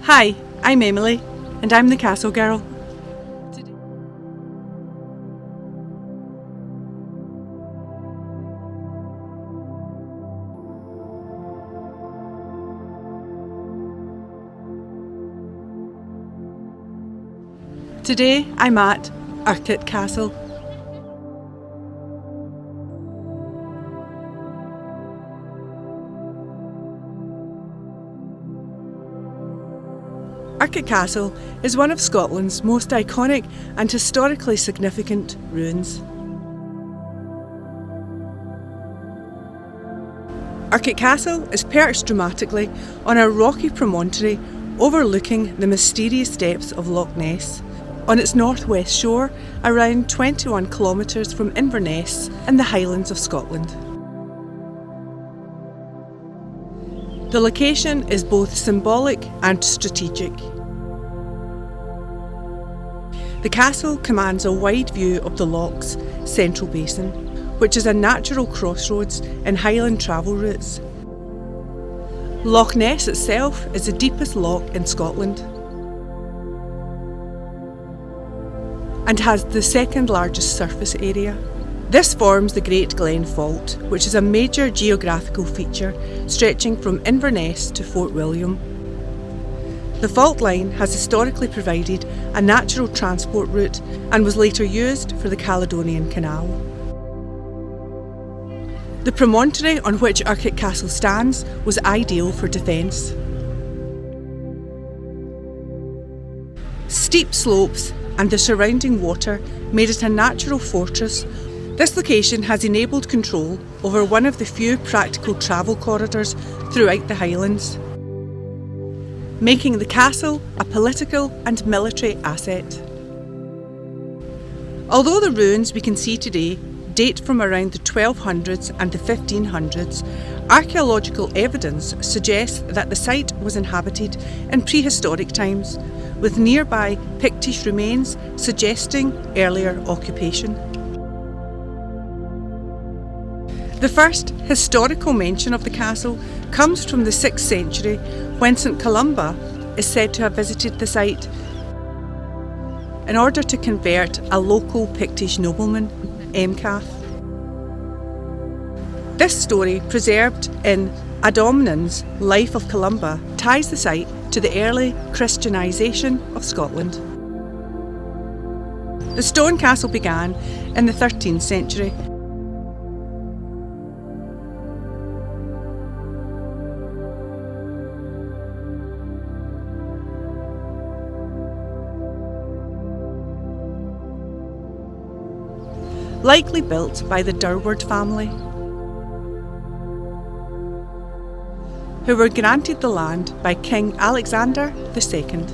Hi, I'm Emily, and I'm the Castle Girl. Today I'm at Urquhart Castle. Urquhart Castle is one of Scotland's most iconic and historically significant ruins. Urquhart Castle is perched dramatically on a rocky promontory overlooking the mysterious depths of Loch Ness, on its northwest shore, around 21 kilometres from Inverness in the Highlands of Scotland. The location is both symbolic and strategic. The castle commands a wide view of the loch's central basin, which is a natural crossroads in Highland travel routes. Loch Ness itself is the deepest loch in Scotland and has the second largest surface area. This forms the Great Glen Fault, which is a major geographical feature stretching from Inverness to Fort William. The fault line has historically provided a natural transport route and was later used for the Caledonian Canal. The promontory on which Urquhart Castle stands was ideal for defence. Steep slopes and the surrounding water made it a natural fortress. This location has enabled control over one of the few practical travel corridors throughout the Highlands, making the castle a political and military asset. Although the ruins we can see today date from around the 1200s and the 1500s, archaeological evidence suggests that the site was inhabited in prehistoric times, with nearby Pictish remains suggesting earlier occupation. The first historical mention of the castle comes from the 6th century, when St Columba is said to have visited the site in order to convert a local Pictish nobleman, Emcath. This story, preserved in Adomnan's Life of Columba, ties the site to the early Christianisation of Scotland. The stone castle began in the 13th century. Likely built by the Durward family, who were granted the land by King Alexander II.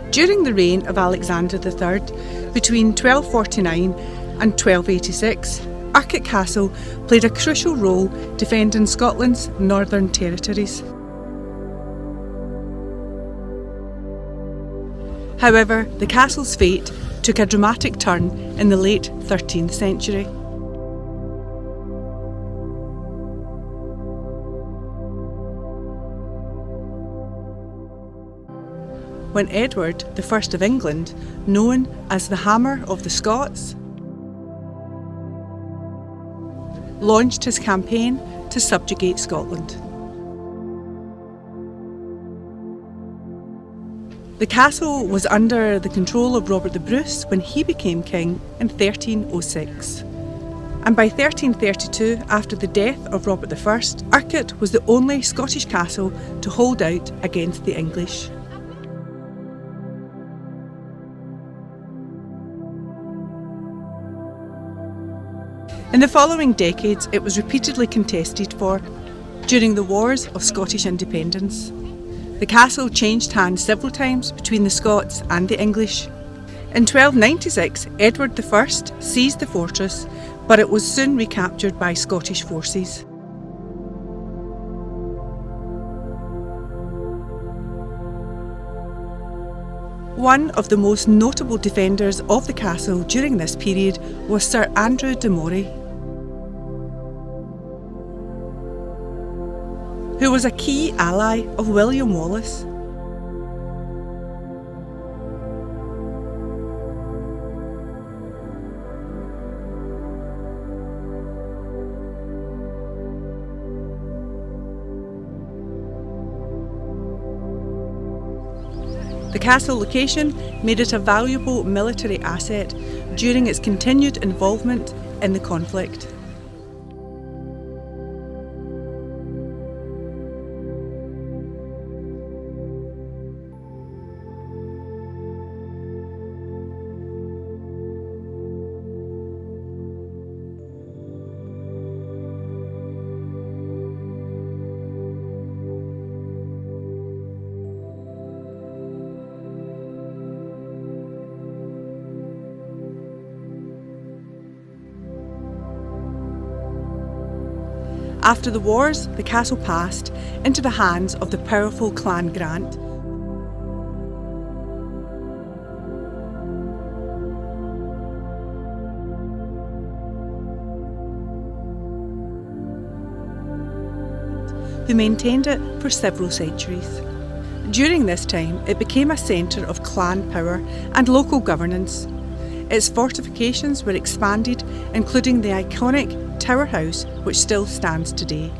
During the reign of Alexander III, between 1249 and 1286, Urquhart Castle played a crucial role defending Scotland's northern territories. However, the castle's fate took a dramatic turn in the late 13th century. When Edward I of England, known as the Hammer of the Scots, launched his campaign to subjugate Scotland. The castle was under the control of Robert the Bruce when he became king in 1306. And by 1332, after the death of Robert I, Urquhart was the only Scottish castle to hold out against the English. In the following decades, it was repeatedly contested for during the Wars of Scottish Independence. The castle changed hands several times between the Scots and the English. In 1296, Edward I seized the fortress, but it was soon recaptured by Scottish forces. One of the most notable defenders of the castle during this period was Sir Andrew de Moray, who was a key ally of William Wallace. The castle location made it a valuable military asset during its continued involvement in the conflict. After the wars, the castle passed into the hands of the powerful Clan Grant. Who maintained it for several centuries. During this time, it became a centre of clan power and local governance. Its fortifications were expanded, including the iconic Tower House, which still stands today.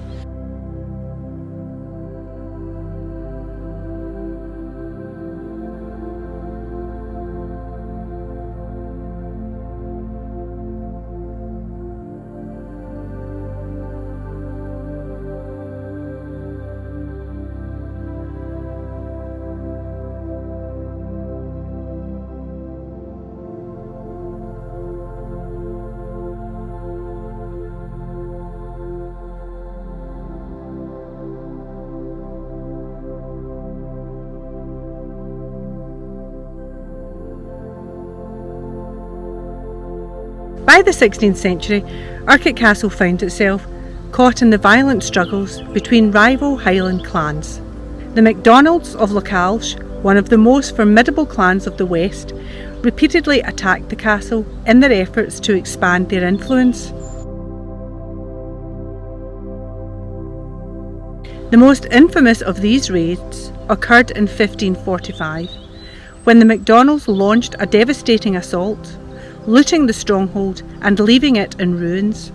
By the 16th century, Urquhart Castle found itself caught in the violent struggles between rival Highland clans. The MacDonalds of Lochalsh, one of the most formidable clans of the West, repeatedly attacked the castle in their efforts to expand their influence. The most infamous of these raids occurred in 1545, when the MacDonalds launched a devastating assault, looting the stronghold and leaving it in ruins.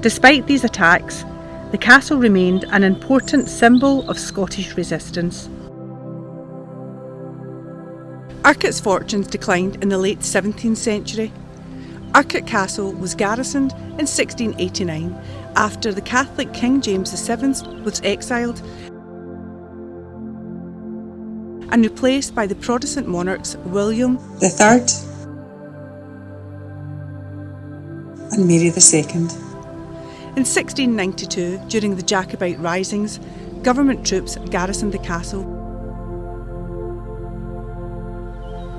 Despite these attacks, the castle remained an important symbol of Scottish resistance. Urquhart's fortunes declined in the late 17th century. Urquhart Castle was garrisoned in 1689 after the Catholic King James VII was exiled and replaced by the Protestant monarchs William III and Mary II. In 1692, during the Jacobite risings, government troops garrisoned the castle,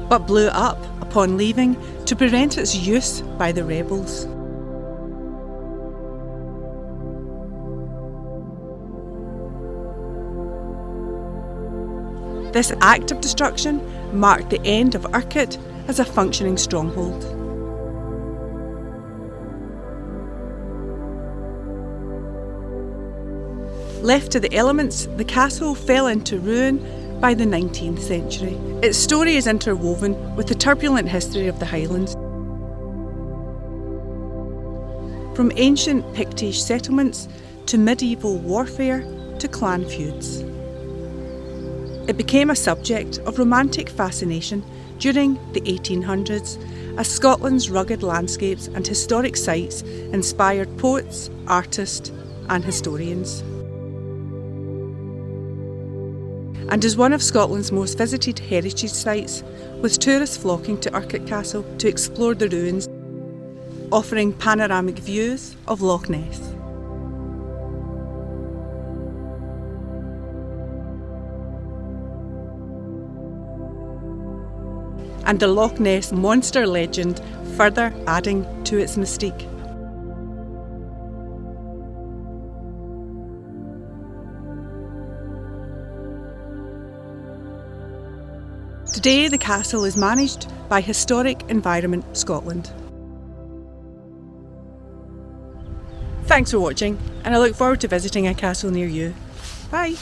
but blew it up upon leaving to prevent its use by the rebels. This act of destruction marked the end of Urquhart as a functioning stronghold. Left to the elements, the castle fell into ruin by the 19th century. Its story is interwoven with the turbulent history of the Highlands. From ancient Pictish settlements to medieval warfare to clan feuds. It became a subject of romantic fascination during the 1800s as Scotland's rugged landscapes and historic sites inspired poets, artists and historians. And is one of Scotland's most visited heritage sites, with tourists flocking to Urquhart Castle to explore the ruins, offering panoramic views of Loch Ness. And the Loch Ness monster legend further adding to its mystique. Today the castle is managed by Historic Environment Scotland. Thanks for watching, and I look forward to visiting a castle near you. Bye!